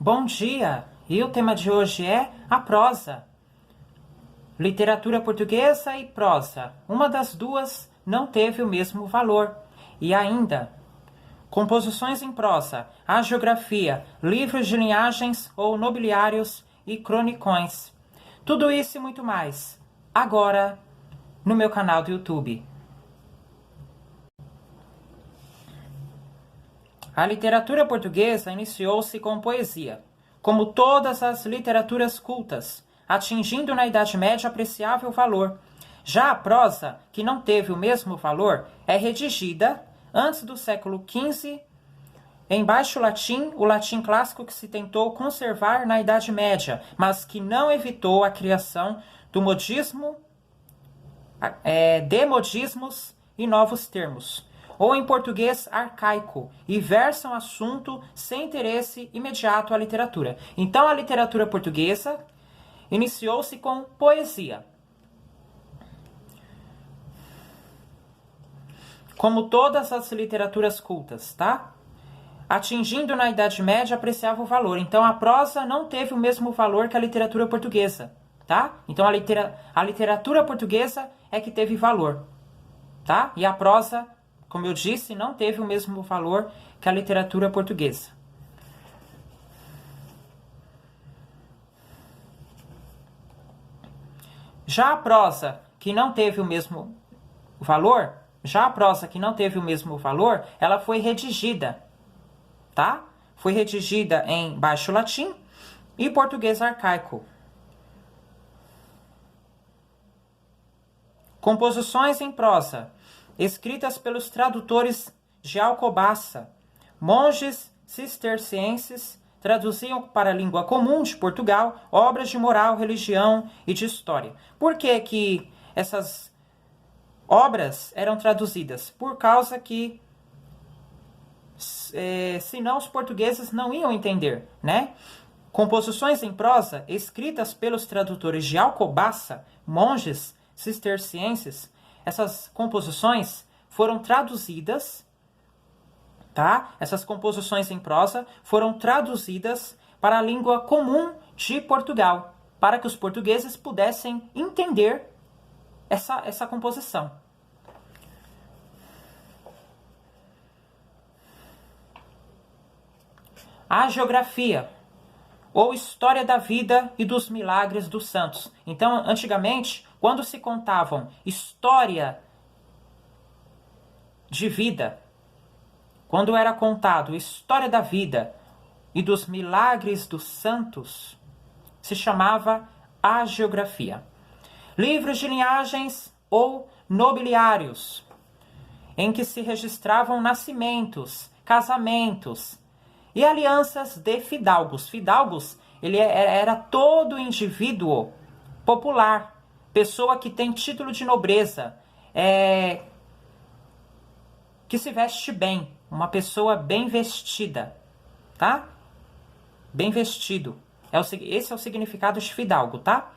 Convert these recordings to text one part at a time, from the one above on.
Bom dia! E o tema de hoje é a prosa. Literatura portuguesa e prosa. Uma das duas não teve o mesmo valor. E ainda, composições em prosa, hagiografia, livros de linhagens ou nobiliários e cronicões. Tudo isso e muito mais. Agora, no meu canal do YouTube. A literatura portuguesa iniciou-se com poesia, como todas as literaturas cultas, atingindo na Idade Média apreciável valor. Já a prosa, que não teve o mesmo valor, é redigida antes do século XV em baixo latim, o latim clássico que se tentou conservar na Idade Média, mas que não evitou a criação do modismo, de modismos e novos termos, ou em português arcaico, e versam assunto sem interesse imediato à literatura. Então, a literatura portuguesa iniciou-se com poesia. Como todas as literaturas cultas, tá? Atingindo na Idade Média apreciável valor. Então, a prosa não teve o mesmo valor que a literatura portuguesa, tá? Então, a literatura portuguesa é que teve valor, tá? E a prosa, como eu disse, não teve o mesmo valor que a literatura portuguesa. Já a prosa, que não teve o mesmo valor, ela foi redigida, tá? Foi redigida em baixo latim e português arcaico. Composições em prosa, escritas pelos tradutores de Alcobaça. Monges cistercienses traduziam para a língua comum de Portugal obras de moral, religião e de história. Por que essas obras eram traduzidas? Por causa que senão os portugueses não iam entender, né? Composições em prosa escritas pelos tradutores de Alcobaça, monges cistercienses. Essas composições foram traduzidas, tá? Essas composições em prosa foram traduzidas para a língua comum de Portugal, para que os portugueses pudessem entender essa composição. A geografia, ou história da vida e dos milagres dos santos. Então, antigamente, quando se contavam história de vida, quando era contado história da vida e dos milagres dos santos, se chamava hagiografia. Livros de linhagens ou nobiliários, em que se registravam nascimentos, casamentos e alianças de fidalgos. Fidalgos, ele era todo indivíduo popular, pessoa que tem título de nobreza, que se veste bem, uma pessoa bem vestida, tá? Bem vestido. Esse é o significado de fidalgo, tá?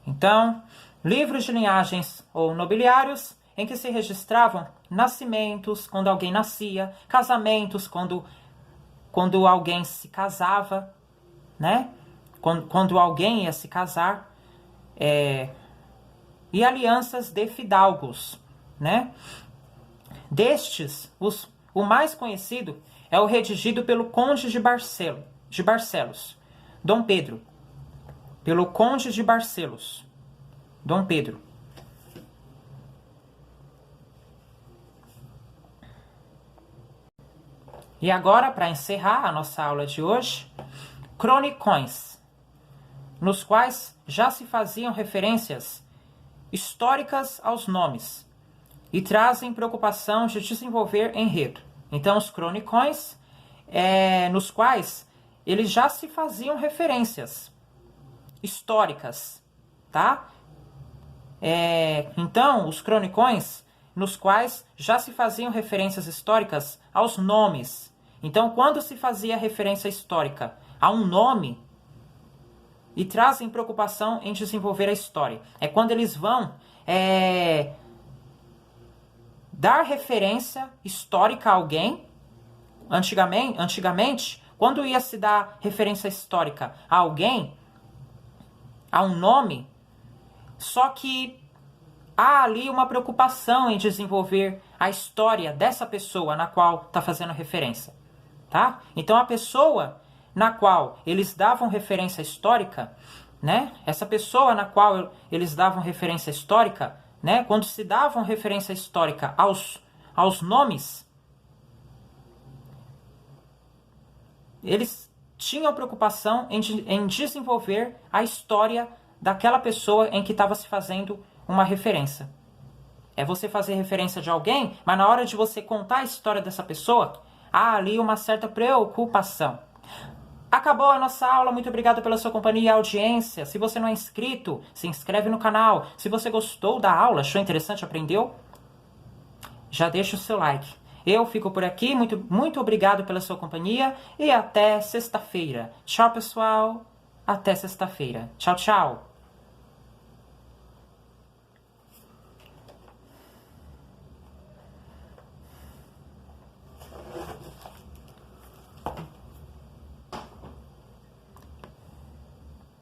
Então, livros de linhagens ou nobiliários em que se registravam nascimentos, quando alguém nascia, casamentos, quando alguém se casava, né? Quando alguém ia se casar, e alianças de fidalgos, né? Destes, o mais conhecido é o redigido pelo Conde de Barcelos, Dom Pedro. Pelo Conde de Barcelos, Dom Pedro. E agora, para encerrar a nossa aula de hoje, cronicões, nos quais já se faziam referências históricas aos nomes e trazem preocupação de desenvolver enredo. Então, os cronicões, nos quais eles já se faziam referências históricas, tá? Então, os cronicões nos quais já se faziam referências históricas aos nomes. Então, quando se fazia referência histórica a um nome, e trazem preocupação em desenvolver a história. É quando eles vão dar referência histórica a alguém. Antigamente, quando ia se dar referência histórica a alguém, a um nome, só que há ali uma preocupação em desenvolver a história dessa pessoa na qual está fazendo referência, tá? Então, a pessoa na qual eles davam referência histórica, né? Essa pessoa na qual eles davam referência histórica, né? Quando se davam referência histórica aos nomes, eles tinham preocupação em desenvolver a história daquela pessoa em que estava se fazendo uma referência. É você fazer referência de alguém, mas na hora de você contar a história dessa pessoa, há ali uma certa preocupação. Acabou a nossa aula, muito obrigado pela sua companhia e audiência. Se você não é inscrito, se inscreve no canal. Se você gostou da aula, achou interessante, aprendeu, já deixa o seu like. Eu fico por aqui, muito obrigado pela sua companhia e até sexta-feira. Tchau, pessoal. Até sexta-feira. Tchau, tchau.